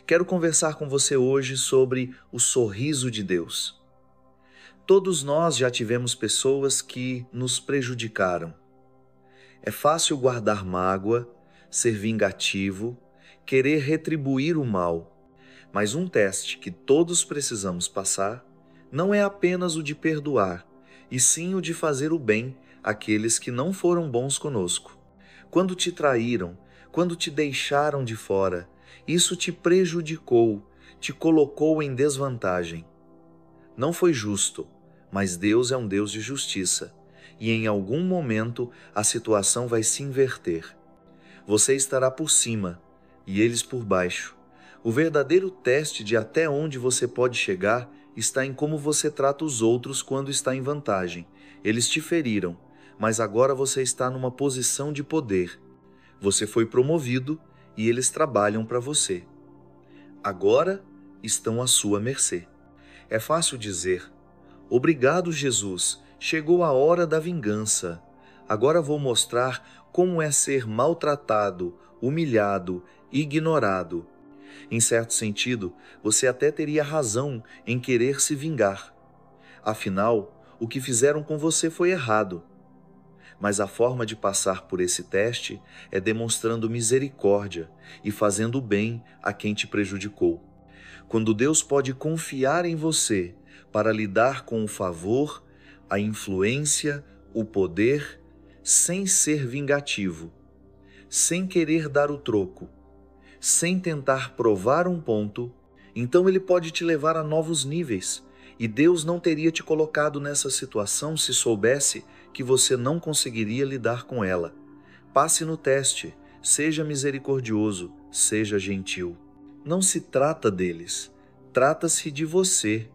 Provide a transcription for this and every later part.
Quero conversar com você hoje sobre o sorriso de Deus. Todos nós já tivemos pessoas que nos prejudicaram. É fácil guardar mágoa, ser vingativo, querer retribuir o mal, mas um teste que todos precisamos passar não é apenas o de perdoar, e sim o de fazer o bem àqueles que não foram bons conosco. Quando te traíram, quando te deixaram de fora, isso te prejudicou, te colocou em desvantagem. Não foi justo, mas Deus é um Deus de justiça, e em algum momento a situação vai se inverter. Você estará por cima e eles por baixo. O verdadeiro teste de até onde você pode chegar está em como você trata os outros quando está em vantagem. Eles te feriram, mas agora você está numa posição de poder. Você foi promovido e eles trabalham para você. Agora estão à sua mercê. É fácil dizer: obrigado, Jesus, chegou a hora da vingança. Agora vou mostrar como é ser maltratado, humilhado, ignorado. Em certo sentido, você até teria razão em querer se vingar. Afinal, o que fizeram com você foi errado. Mas a forma de passar por esse teste é demonstrando misericórdia e fazendo bem a quem te prejudicou. Quando Deus pode confiar em você para lidar com o favor, a influência, o poder, sem ser vingativo, sem querer dar o troco, sem tentar provar um ponto, então Ele pode te levar a novos níveis. E Deus não teria te colocado nessa situação se soubesse que você não conseguiria lidar com ela. Passe no teste, seja misericordioso, seja gentil. Não se trata deles, trata-se de você.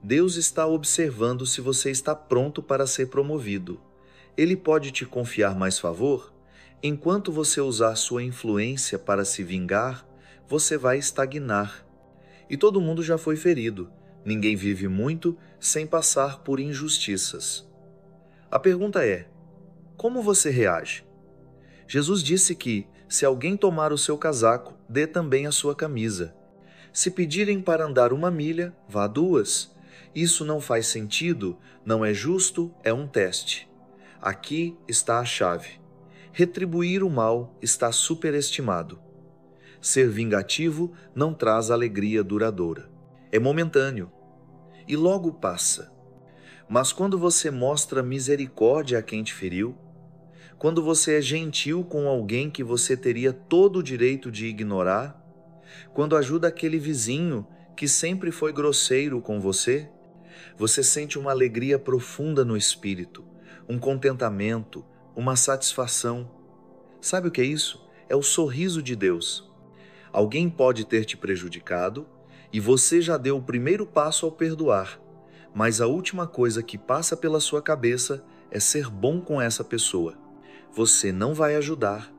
Deus está observando se você está pronto para ser promovido. Ele pode te confiar mais favor? Enquanto você usar sua influência para se vingar, você vai estagnar. E todo mundo já foi ferido. Ninguém vive muito sem passar por injustiças. A pergunta é: como você reage? Jesus disse que, se alguém tomar o seu casaco, dê também a sua camisa. Se pedirem para andar 1 milha, vá 2. Isso não faz sentido, não é justo, é um teste. Aqui está a chave. Retribuir o mal está superestimado. Ser vingativo não traz alegria duradoura. É momentâneo e logo passa. Mas quando você mostra misericórdia a quem te feriu, quando você é gentil com alguém que você teria todo o direito de ignorar, quando ajuda aquele vizinho que sempre foi grosseiro com você, você sente uma alegria profunda no espírito, um contentamento, uma satisfação. Sabe o que é isso? É o sorriso de Deus. Alguém pode ter te prejudicado e você já deu o primeiro passo ao perdoar, mas a última coisa que passa pela sua cabeça é ser bom com essa pessoa. Você não vai ajudar,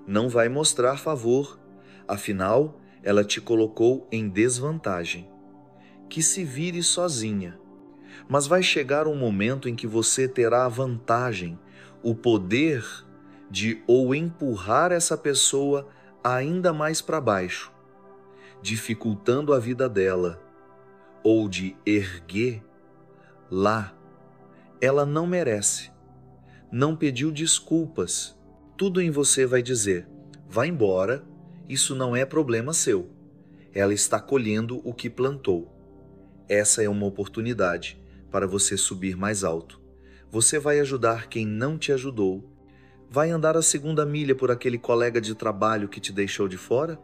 não vai mostrar favor, afinal, ela te colocou em desvantagem. Que se vire sozinha. Mas vai chegar um momento em que você terá a vantagem, o poder de ou empurrar essa pessoa ainda mais para baixo, dificultando a vida dela, ou de erguer lá. Ela não merece, não pediu desculpas. Tudo em você vai dizer: vá embora, isso não é problema seu. Ela está colhendo o que plantou. Essa é uma oportunidade para você subir mais alto. Você vai ajudar quem não te ajudou. Vai andar a 2 milha por aquele colega de trabalho que te deixou de fora?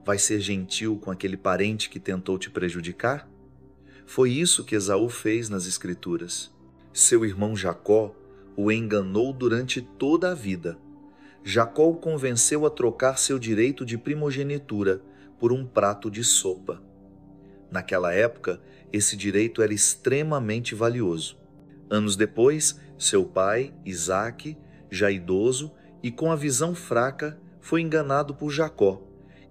Vai ser gentil com aquele parente que tentou te prejudicar? Foi isso que Esaú fez nas Escrituras. Seu irmão Jacó o enganou durante toda a vida. Jacó o convenceu a trocar seu direito de primogenitura por um prato de sopa. Naquela época, esse direito era extremamente valioso. Anos depois, seu pai, Isaque, já idoso e com a visão fraca, foi enganado por Jacó,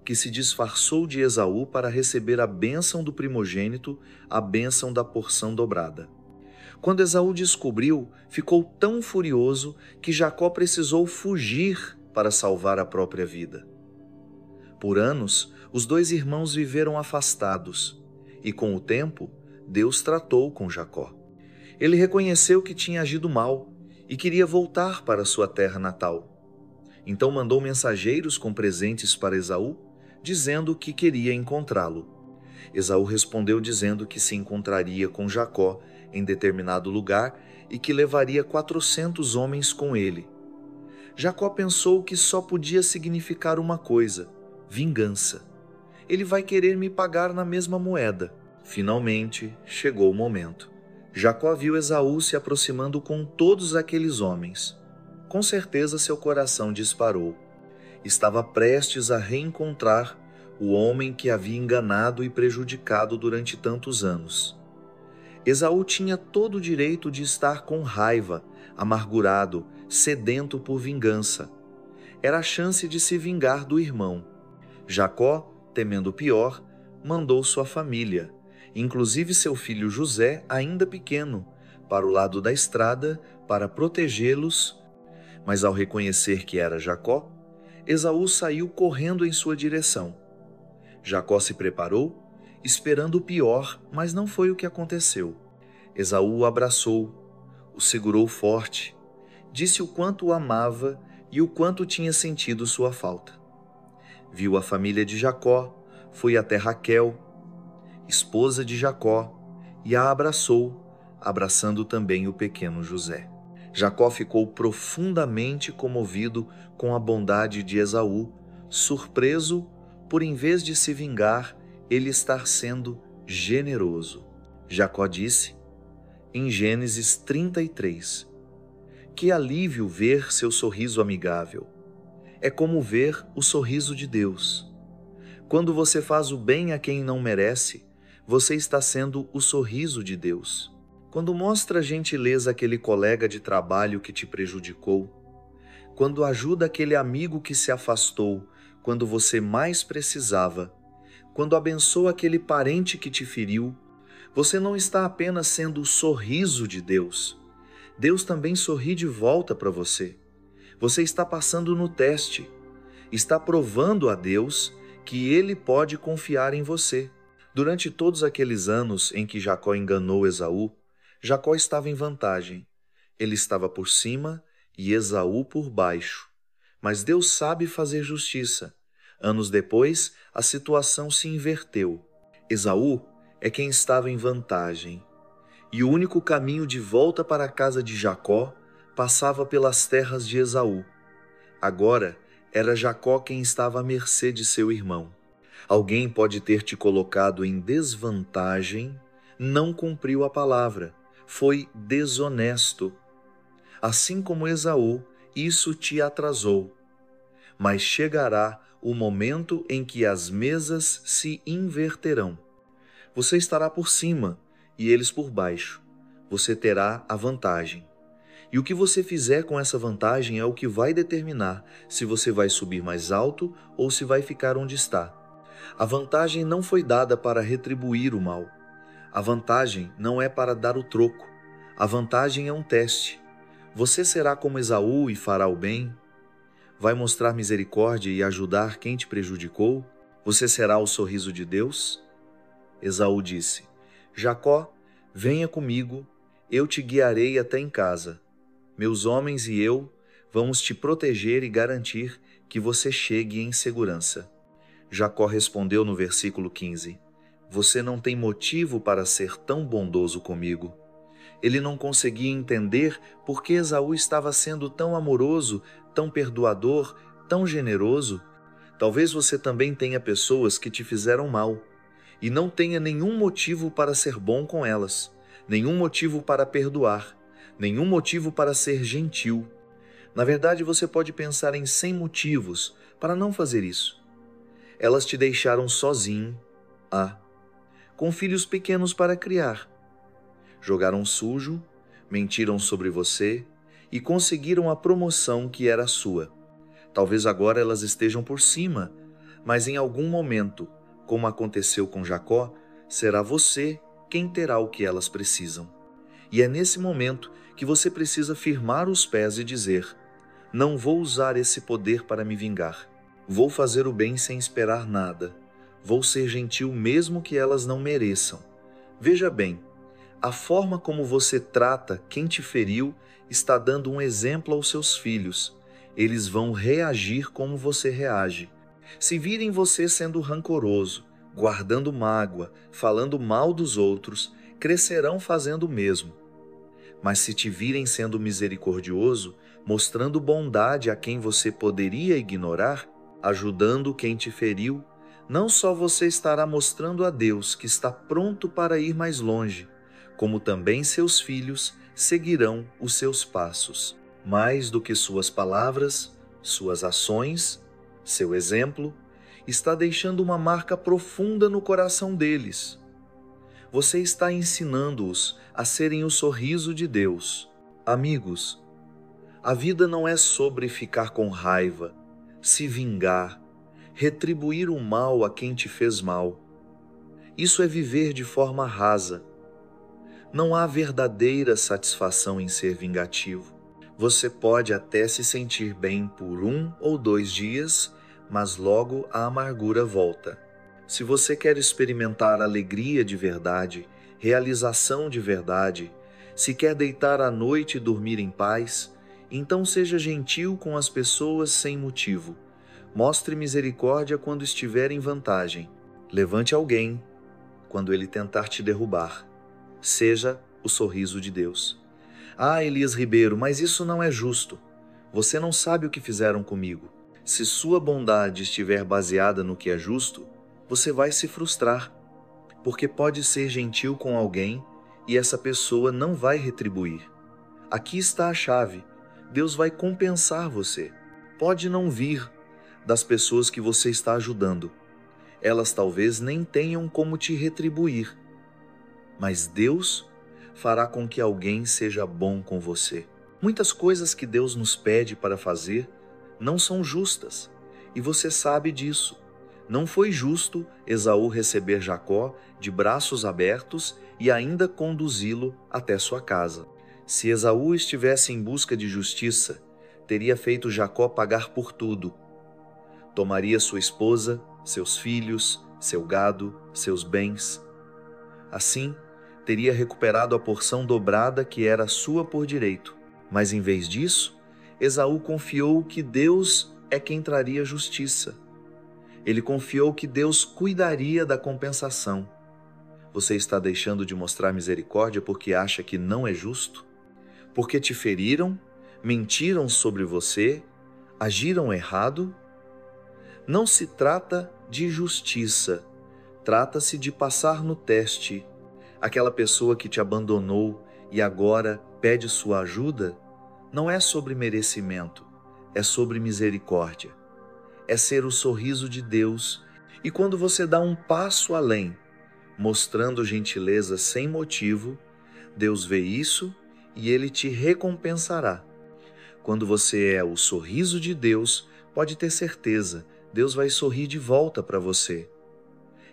que se disfarçou de Esaú para receber a bênção do primogênito, a bênção da porção dobrada. Quando Esaú descobriu, ficou tão furioso que Jacó precisou fugir para salvar a própria vida. Por anos, os dois irmãos viveram afastados, e com o tempo, Deus tratou com Jacó. Ele reconheceu que tinha agido mal e queria voltar para sua terra natal. Então mandou mensageiros com presentes para Esaú, dizendo que queria encontrá-lo. Esaú respondeu dizendo que se encontraria com Jacó em determinado lugar e que levaria 400 homens com ele. Jacó pensou que só podia significar uma coisa: vingança. Ele vai querer me pagar na mesma moeda. Finalmente, chegou o momento. Jacó viu Esaú se aproximando com todos aqueles homens. Com certeza seu coração disparou. Estava prestes a reencontrar o homem que havia enganado e prejudicado durante tantos anos. Esaú tinha todo o direito de estar com raiva, amargurado, sedento por vingança. Era a chance de se vingar do irmão. Jacó, temendo o pior, mandou sua família, inclusive seu filho José, ainda pequeno, para o lado da estrada para protegê-los. Mas ao reconhecer que era Jacó, Esaú saiu correndo em sua direção. Jacó se preparou, esperando o pior, mas não foi o que aconteceu. Esaú o abraçou, o segurou forte, disse o quanto o amava e o quanto tinha sentido sua falta. Viu a família de Jacó, foi até Raquel, esposa de Jacó, e a abraçou, abraçando também o pequeno José. Jacó ficou profundamente comovido com a bondade de Esaú, surpreso por, em vez de se vingar, ele estar sendo generoso. Jacó disse, em Gênesis 33, que alívio ver seu sorriso amigável. É como ver o sorriso de Deus. Quando você faz o bem a quem não merece, você está sendo o sorriso de Deus. Quando mostra gentileza àquele colega de trabalho que te prejudicou, quando ajuda aquele amigo que se afastou quando você mais precisava, quando abençoa aquele parente que te feriu, você não está apenas sendo o sorriso de Deus. Deus também sorri de volta para você. Você está passando no teste, está provando a Deus que Ele pode confiar em você. Durante todos aqueles anos em que Jacó enganou Esaú, Jacó estava em vantagem. Ele estava por cima e Esaú por baixo. Mas Deus sabe fazer justiça. Anos depois, a situação se inverteu. Esaú é quem estava em vantagem. E o único caminho de volta para a casa de Jacó passava pelas terras de Esaú. Agora, era Jacó quem estava à mercê de seu irmão. Alguém pode ter te colocado em desvantagem, não cumpriu a palavra, foi desonesto. Assim como Esaú, isso te atrasou. Mas chegará o momento em que as mesas se inverterão. Você estará por cima e eles por baixo. Você terá a vantagem. E o que você fizer com essa vantagem é o que vai determinar se você vai subir mais alto ou se vai ficar onde está. A vantagem não foi dada para retribuir o mal. A vantagem não é para dar o troco. A vantagem é um teste. Você será como Esaú e fará o bem? Vai mostrar misericórdia e ajudar quem te prejudicou? Você será o sorriso de Deus? Esaú disse, Jacó, venha comigo, eu te guiarei até em casa. Meus homens e eu vamos te proteger e garantir que você chegue em segurança. Jacó respondeu no versículo 15, você não tem motivo para ser tão bondoso comigo. Ele não conseguia entender por que Esaú estava sendo tão amoroso, tão perdoador, tão generoso. Talvez você também tenha pessoas que te fizeram mal e não tenha nenhum motivo para ser bom com elas, nenhum motivo para perdoar, nenhum motivo para ser gentil. Na verdade, você pode pensar em 100 motivos para não fazer isso. Elas te deixaram sozinho, com filhos pequenos para criar. Jogaram sujo, mentiram sobre você e conseguiram a promoção que era sua. Talvez agora elas estejam por cima, mas em algum momento, como aconteceu com Jacó, será você quem terá o que elas precisam. E é nesse momento que você precisa firmar os pés e dizer, não vou usar esse poder para me vingar. Vou fazer o bem sem esperar nada. Vou ser gentil mesmo que elas não mereçam. Veja bem, a forma como você trata quem te feriu está dando um exemplo aos seus filhos. Eles vão reagir como você reage. Se virem você sendo rancoroso, guardando mágoa, falando mal dos outros, crescerão fazendo o mesmo. Mas se te virem sendo misericordioso, mostrando bondade a quem você poderia ignorar, ajudando quem te feriu, não só você estará mostrando a Deus que está pronto para ir mais longe, como também seus filhos seguirão os seus passos. Mais do que suas palavras, suas ações, seu exemplo, está deixando uma marca profunda no coração deles. Você está ensinando-os a serem o sorriso de Deus. Amigos, a vida não é sobre ficar com raiva, se vingar, retribuir o mal a quem te fez mal. Isso é viver de forma rasa. Não há verdadeira satisfação em ser vingativo. Você pode até se sentir bem por 1 ou 2 dias, mas logo a amargura volta. Se você quer experimentar alegria de verdade, realização de verdade, se quer deitar à noite e dormir em paz, então seja gentil com as pessoas sem motivo. Mostre misericórdia quando estiver em vantagem. Levante alguém quando ele tentar te derrubar. Seja o sorriso de Deus. Ah, Elias Ribeiro, mas isso não é justo. Você não sabe o que fizeram comigo. Se sua bondade estiver baseada no que é justo, você vai se frustrar, porque pode ser gentil com alguém e essa pessoa não vai retribuir. Aqui está a chave. Deus vai compensar você. Pode não vir das pessoas que você está ajudando. Elas talvez nem tenham como te retribuir, mas Deus fará com que alguém seja bom com você. Muitas coisas que Deus nos pede para fazer não são justas, e você sabe disso. Não foi justo Esaú receber Jacó de braços abertos e ainda conduzi-lo até sua casa. Se Esaú estivesse em busca de justiça, teria feito Jacó pagar por tudo. Tomaria sua esposa, seus filhos, seu gado, seus bens. Assim, teria recuperado a porção dobrada que era sua por direito. Mas em vez disso, Esaú confiou que Deus é quem traria justiça. Ele confiou que Deus cuidaria da compensação. Você está deixando de mostrar misericórdia porque acha que não é justo? Porque te feriram, mentiram sobre você, agiram errado? Não se trata de justiça, trata-se de passar no teste. Aquela pessoa que te abandonou e agora pede sua ajuda, não é sobre merecimento, é sobre misericórdia. É ser o sorriso de Deus, e quando você dá um passo além, mostrando gentileza sem motivo, Deus vê isso e Ele te recompensará. Quando você é o sorriso de Deus, pode ter certeza, Deus vai sorrir de volta para você.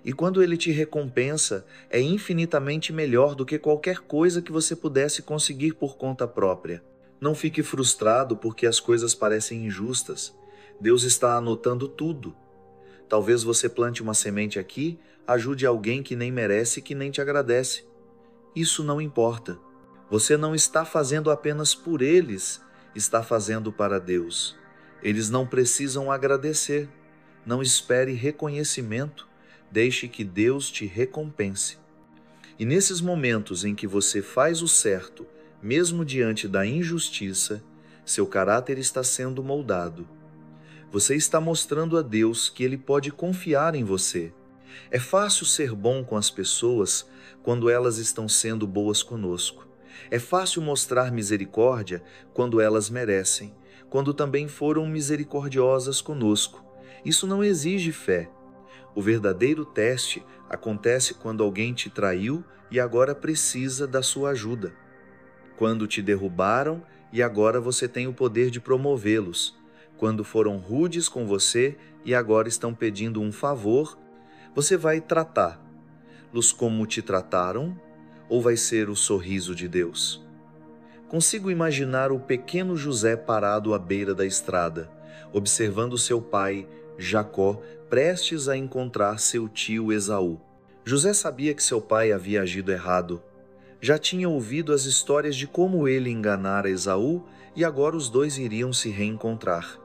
E quando Ele te recompensa, é infinitamente melhor do que qualquer coisa que você pudesse conseguir por conta própria. Não fique frustrado porque as coisas parecem injustas. Deus está anotando tudo. Talvez você plante uma semente aqui, ajude alguém que nem merece e que nem te agradece. Isso não importa. Você não está fazendo apenas por eles, está fazendo para Deus. Eles não precisam agradecer. Não espere reconhecimento. Deixe que Deus te recompense. E nesses momentos em que você faz o certo, mesmo diante da injustiça, seu caráter está sendo moldado. Você está mostrando a Deus que Ele pode confiar em você. É fácil ser bom com as pessoas quando elas estão sendo boas conosco. É fácil mostrar misericórdia quando elas merecem, quando também foram misericordiosas conosco. Isso não exige fé. O verdadeiro teste acontece quando alguém te traiu e agora precisa da sua ajuda. Quando te derrubaram e agora você tem o poder de promovê-los. Quando foram rudes com você e agora estão pedindo um favor, você vai tratá-los como te trataram ou vai ser o sorriso de Deus? Consigo imaginar o pequeno José parado à beira da estrada, observando seu pai Jacó prestes a encontrar seu tio Esaú. José sabia que seu pai havia agido errado. Já tinha ouvido as histórias de como ele enganara Esaú e agora os dois iriam se reencontrar.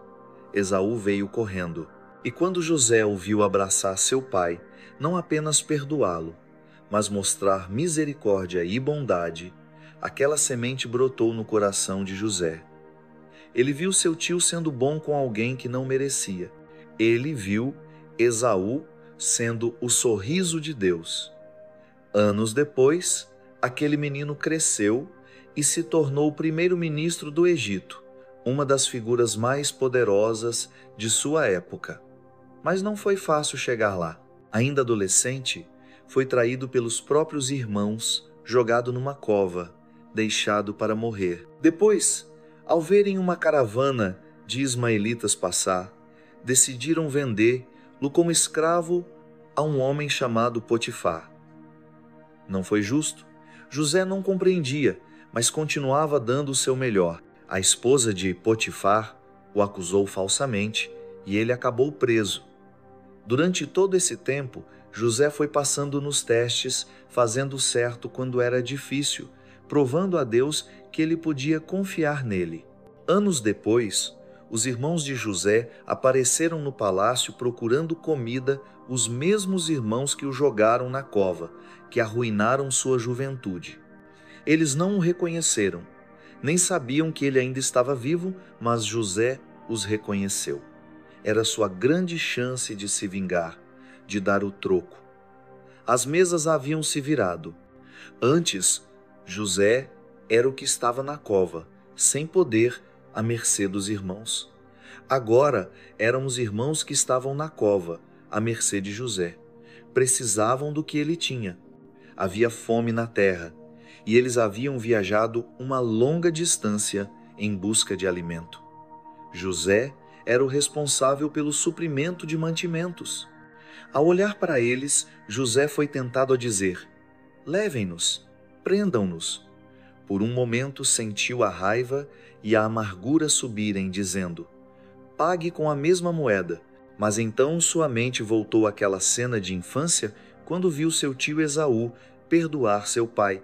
Esaú veio correndo. E quando José o viu abraçar seu pai, não apenas perdoá-lo, mas mostrar misericórdia e bondade, aquela semente brotou no coração de José. Ele viu seu tio sendo bom com alguém que não merecia. Ele viu Esaú sendo o sorriso de Deus. Anos depois, aquele menino cresceu e se tornou o primeiro-ministro do Egito, uma das figuras mais poderosas de sua época. Mas não foi fácil chegar lá. Ainda adolescente, foi traído pelos próprios irmãos, jogado numa cova, deixado para morrer. Depois, ao verem uma caravana de ismaelitas passar, decidiram vendê-lo como escravo a um homem chamado Potifar. Não foi justo. José não compreendia, mas continuava dando o seu melhor. A esposa de Potifar o acusou falsamente e ele acabou preso. Durante todo esse tempo, José foi passando nos testes, fazendo certo quando era difícil, provando a Deus que ele podia confiar nele. Anos depois, os irmãos de José apareceram no palácio procurando comida, os mesmos irmãos que o jogaram na cova, que arruinaram sua juventude. Eles não o reconheceram, nem sabiam que ele ainda estava vivo, mas José os reconheceu. Era sua grande chance de se vingar, de dar o troco. As mesas haviam se virado. Antes, José era o que estava na cova, sem poder, à mercê dos irmãos. Agora eram os irmãos que estavam na cova, à mercê de José. Precisavam do que ele tinha. Havia fome na terra, e eles haviam viajado uma longa distância em busca de alimento. José era o responsável pelo suprimento de mantimentos. Ao olhar para eles, José foi tentado a dizer: levem-nos, prendam-nos. Por um momento sentiu a raiva e a amargura subirem, dizendo: pague com a mesma moeda. Mas então sua mente voltou àquela cena de infância quando viu seu tio Esaú perdoar seu pai,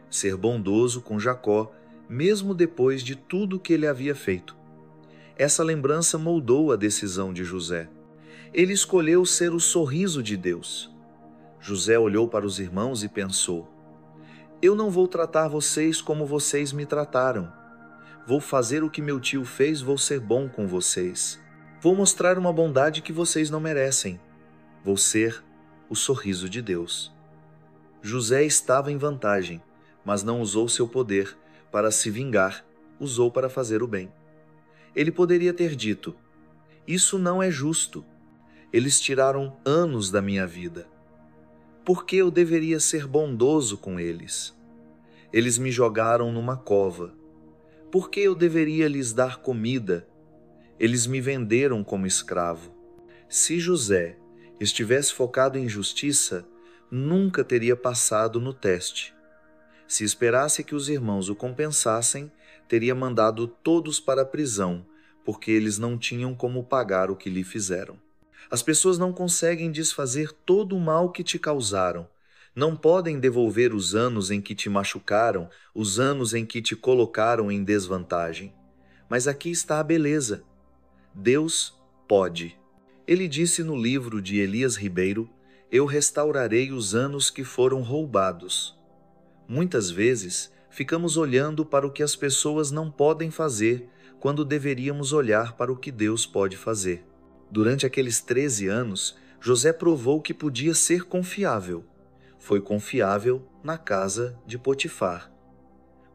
ser bondoso com Jacó, mesmo depois de tudo que ele havia feito. Essa lembrança moldou a decisão de José. Ele escolheu ser o sorriso de Deus. José olhou para os irmãos e pensou: eu não vou tratar vocês como vocês me trataram. Vou fazer o que meu tio fez, vou ser bom com vocês. Vou mostrar uma bondade que vocês não merecem. Vou ser o sorriso de Deus. José estava em vantagem, mas não usou seu poder para se vingar, usou para fazer o bem. Ele poderia ter dito: isso não é justo. Eles tiraram anos da minha vida. Por que eu deveria ser bondoso com eles? Eles me jogaram numa cova. Por que eu deveria lhes dar comida? Eles me venderam como escravo. Se José estivesse focado em justiça, nunca teria passado no teste. Se esperasse que os irmãos o compensassem, teria mandado todos para a prisão, porque eles não tinham como pagar o que lhe fizeram. As pessoas não conseguem desfazer todo o mal que te causaram. Não podem devolver os anos em que te machucaram, os anos em que te colocaram em desvantagem. Mas aqui está a beleza. Deus pode. Ele disse no livro de Elias Ribeiro: eu restaurarei os anos que foram roubados. Muitas vezes, ficamos olhando para o que as pessoas não podem fazer, quando deveríamos olhar para o que Deus pode fazer. Durante aqueles 13 anos, José provou que podia ser confiável. Foi confiável na casa de Potifar.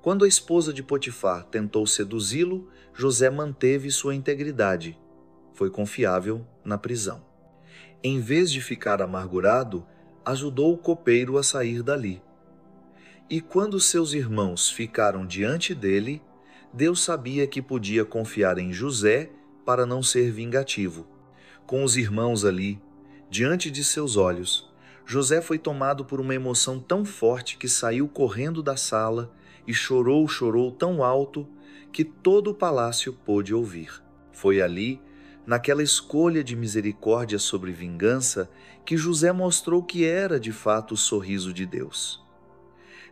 Quando a esposa de Potifar tentou seduzi-lo, José manteve sua integridade. Foi confiável na prisão. Em vez de ficar amargurado, ajudou o copeiro a sair dali. E quando seus irmãos ficaram diante dele, Deus sabia que podia confiar em José para não ser vingativo. Com os irmãos ali, diante de seus olhos, José foi tomado por uma emoção tão forte que saiu correndo da sala e chorou tão alto que todo o palácio pôde ouvir. Foi ali, naquela escolha de misericórdia sobre vingança, que José mostrou que era de fato o sorriso de Deus.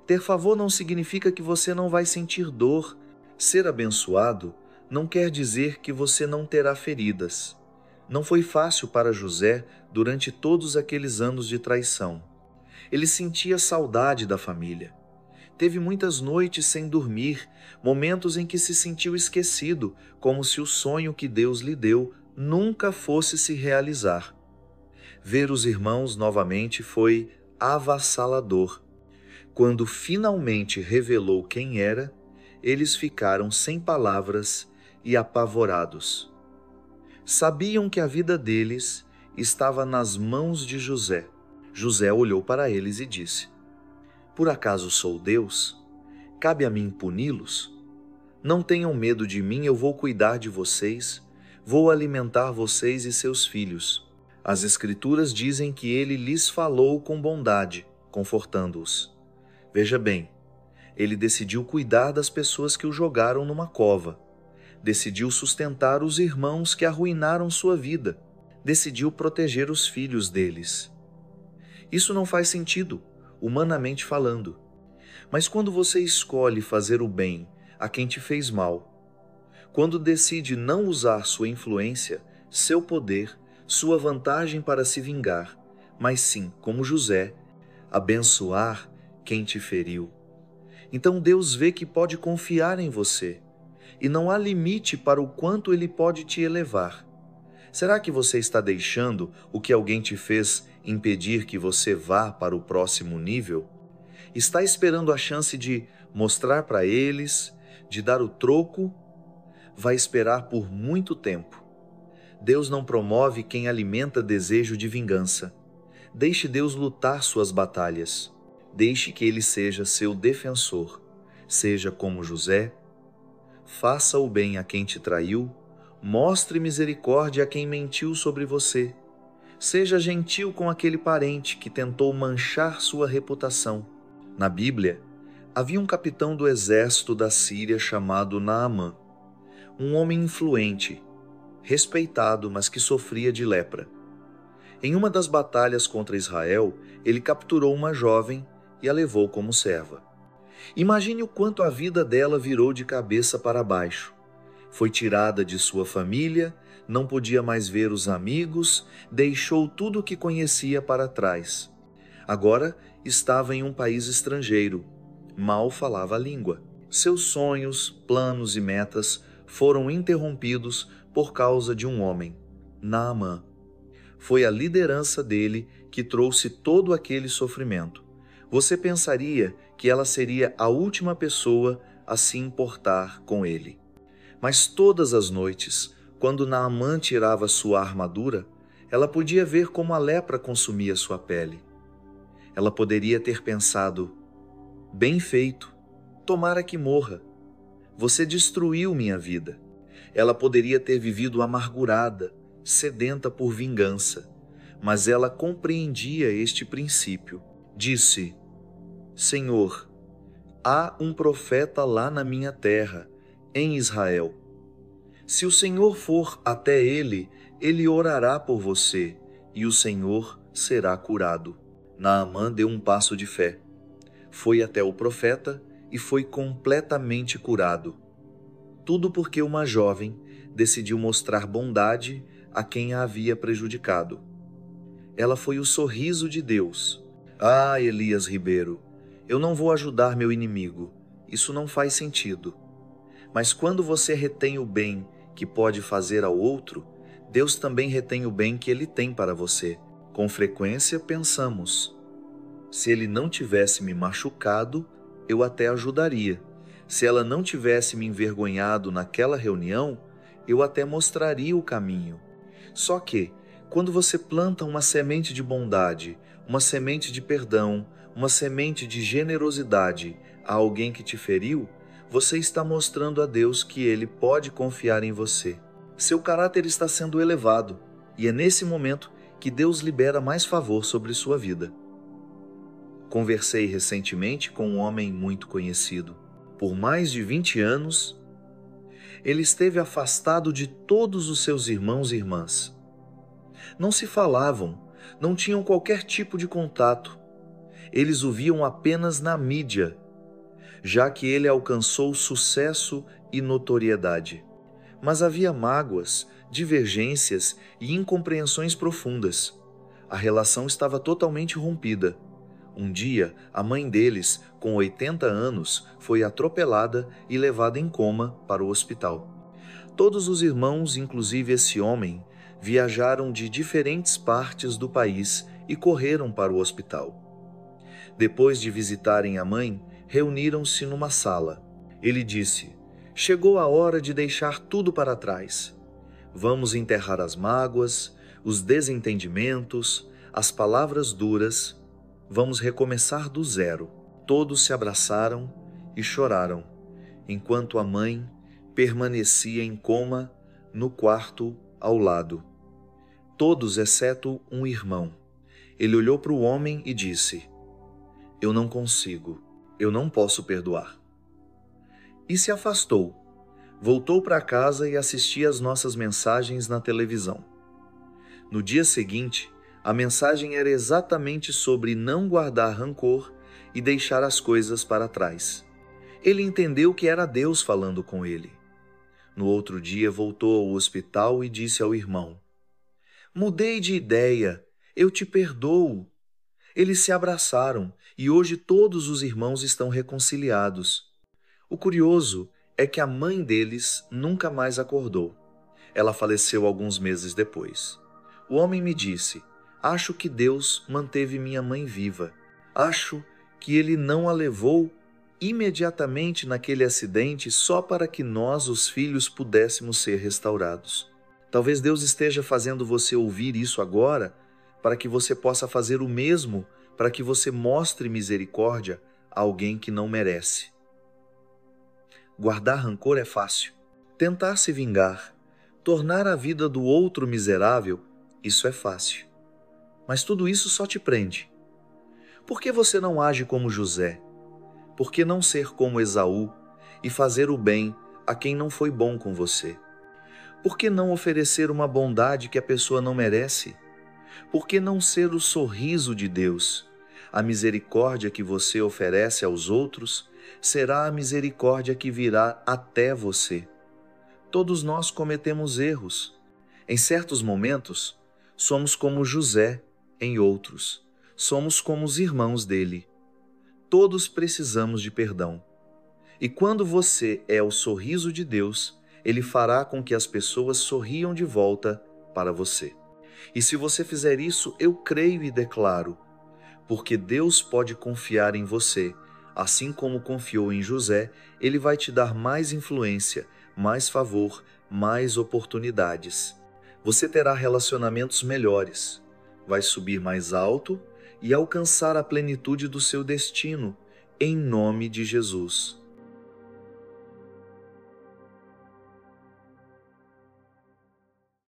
Ter favor não significa que você não vai sentir dor. Ser abençoado não quer dizer que você não terá feridas. Não foi fácil para José durante todos aqueles anos de traição. Ele sentia saudade da família. Teve muitas noites sem dormir, momentos em que se sentiu esquecido, como se o sonho que Deus lhe deu nunca fosse se realizar. Ver os irmãos novamente foi avassalador. Quando finalmente revelou quem era, eles ficaram sem palavras e apavorados. Sabiam que a vida deles estava nas mãos de José. José olhou para eles e disse: Por acaso sou Deus? Cabe a mim puni-los? Não tenham medo de mim, eu vou cuidar de vocês, vou alimentar vocês e seus filhos. As Escrituras dizem que ele lhes falou com bondade, confortando-os. Veja bem, ele decidiu cuidar das pessoas que o jogaram numa cova. Decidiu sustentar os irmãos que arruinaram sua vida. Decidiu proteger os filhos deles. Isso não faz sentido, humanamente falando. Mas quando você escolhe fazer o bem a quem te fez mal, quando decide não usar sua influência, seu poder, sua vantagem para se vingar, mas sim, como José, abençoar quem te feriu, então Deus vê que pode confiar em você e não há limite para o quanto Ele pode te elevar. Será que você está deixando o que alguém te fez impedir que você vá para o próximo nível? Está esperando a chance de mostrar para eles, de dar o troco? Vai esperar por muito tempo. Deus não promove quem alimenta desejo de vingança. Deixe Deus lutar suas batalhas. Deixe que Ele seja seu defensor. Seja como José. Faça o bem a quem te traiu. Mostre misericórdia a quem mentiu sobre você. Seja gentil com aquele parente que tentou manchar sua reputação. Na Bíblia, havia um capitão do exército da Síria chamado Naamã, um homem influente, respeitado, mas que sofria de lepra. Em uma das batalhas contra Israel, ele capturou uma jovem e a levou como serva. Imagine o quanto a vida dela virou de cabeça para baixo. Foi tirada de sua família, não podia mais ver os amigos, deixou tudo o que conhecia para trás. Agora estava em um país estrangeiro, mal falava a língua. Seus sonhos, planos e metas foram interrompidos por causa de um homem, Naamã. Foi a liderança dele que trouxe todo aquele sofrimento. Você pensaria que ela seria a última pessoa a se importar com ele. Mas todas as noites, quando Naamã tirava sua armadura, ela podia ver como a lepra consumia sua pele. Ela poderia ter pensado: bem feito, tomara que morra. Você destruiu minha vida. Ela poderia ter vivido amargurada, sedenta por vingança, mas ela compreendia este princípio. Disse: Senhor, há um profeta lá na minha terra, em Israel. Se o Senhor for até ele, ele orará por você e o Senhor será curado. Naamã deu um passo de fé. Foi até o profeta e foi completamente curado. Tudo porque uma jovem decidiu mostrar bondade a quem a havia prejudicado. Ela foi o sorriso de Deus. Ah, Elias Ribeiro, eu não vou ajudar meu inimigo. Isso não faz sentido. Mas quando você retém o bem que pode fazer ao outro, Deus também retém o bem que Ele tem para você. Com frequência pensamos: se ele não tivesse me machucado, eu até ajudaria. Se ela não tivesse me envergonhado naquela reunião, eu até mostraria o caminho. Só que, quando você planta uma semente de bondade, uma semente de perdão, uma semente de generosidade a alguém que te feriu, você está mostrando a Deus que Ele pode confiar em você. Seu caráter está sendo elevado, e é nesse momento que Deus libera mais favor sobre sua vida. Conversei recentemente com um homem muito conhecido. Por mais de 20 anos, Ele esteve afastado de todos os seus irmãos e irmãs. Não se falavam, não tinham qualquer tipo de contato. Eles o viam apenas na mídia, já que ele alcançou sucesso e notoriedade. Mas havia mágoas, divergências e incompreensões profundas. A relação estava totalmente rompida. Um dia, a mãe deles, com 80 anos, foi atropelada e levada em coma para o hospital. Todos os irmãos, inclusive esse homem, viajaram de diferentes partes do país e correram para o hospital. Depois de visitarem a mãe, reuniram-se numa sala. Ele disse: "Chegou a hora de deixar tudo para trás. Vamos enterrar as mágoas, os desentendimentos, as palavras duras. Vamos recomeçar do zero." Todos se abraçaram e choraram, enquanto a mãe permanecia em coma no quarto ao lado. Todos exceto um irmão. Ele olhou para o homem e disse: "Eu não consigo, eu não posso perdoar." E se afastou. Voltou para casa e assistia às nossas mensagens na televisão. No dia seguinte, a mensagem era exatamente sobre não guardar rancor e deixar as coisas para trás. Ele entendeu que era Deus falando com ele. No outro dia, voltou ao hospital e disse ao irmão: "Mudei de ideia, eu te perdoo." Eles se abraçaram e hoje todos os irmãos estão reconciliados. O curioso é que a mãe deles nunca mais acordou. Ela faleceu alguns meses depois. O homem me disse: "Acho que Deus manteve minha mãe viva. Acho que Ele não a levou imediatamente naquele acidente só para que nós, os filhos, pudéssemos ser restaurados." Talvez Deus esteja fazendo você ouvir isso agora para que você possa fazer o mesmo, para que você mostre misericórdia a alguém que não merece. Guardar rancor é fácil. Tentar se vingar, tornar a vida do outro miserável, isso é fácil. Mas tudo isso só te prende. Por que você não age como José? Por que não ser como Esaú e fazer o bem a quem não foi bom com você? Por que não oferecer uma bondade que a pessoa não merece? Por que não ser o sorriso de Deus? A misericórdia que você oferece aos outros será a misericórdia que virá até você. Todos nós cometemos erros. Em certos momentos, somos como José, em outros, somos como os irmãos dele. Todos precisamos de perdão. E quando você é o sorriso de Deus, Ele fará com que as pessoas sorriam de volta para você. E se você fizer isso, eu creio e declaro, porque Deus pode confiar em você. Assim como confiou em José, Ele vai te dar mais influência, mais favor, mais oportunidades. Você terá relacionamentos melhores, vai subir mais alto e alcançar a plenitude do seu destino, em nome de Jesus.